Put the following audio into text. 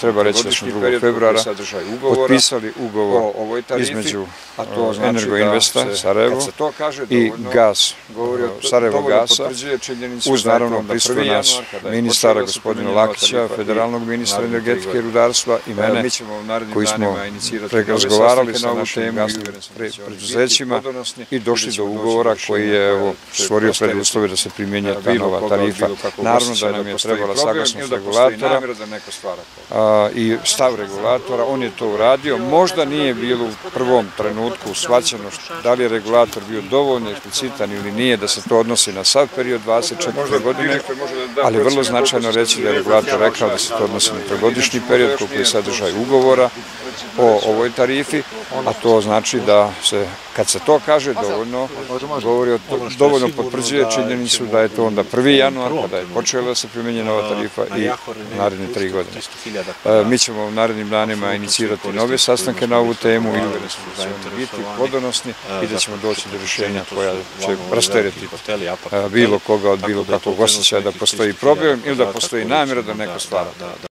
Treba reći da smo 2. februara potpisali ugovor između Energoinvesta Sarajevo i Sarajevo Gasa, uz naravno prisustvo nas ministara gospodina Lakića, federalnog ministra energetike i rudarstva i mene, koji smo razgovarali sa našim gasnim preduzećima i došli do ugovora koji je stvorio preduslove da se primjenjuje ta nova tarifa. Naravno da nam je trebala saglasnost regulatora i stav regulatora, on je to uradio. Možda nije bilo u prvom trenutku shvaćeno da li je regulator bio dovoljno eksplicitan ili nije, da se to odnosi na sav period 24 godine, ali vrlo značajno reći da je regulator rekao da se to odnosi na trogodišnji period koliko je sadržaj ugovora o ovoj tarifi, a to znači da se, kad se to kaže dovoljno, dovoljno potvrđuje činjenicu da je to onda 1. januar, kada je počela da se primjenjuje nova tarifa i naredne 3 godine. Mi ćemo u narednim danima inicirati nove sastanke na ovu temu i uvjereni smo da će biti plodonosni i da ćemo doći do rješenja koja će rasteretiti bilo koga od bilo kakvog osjećaja da postoji problem ili da postoji namjera da neko stvara.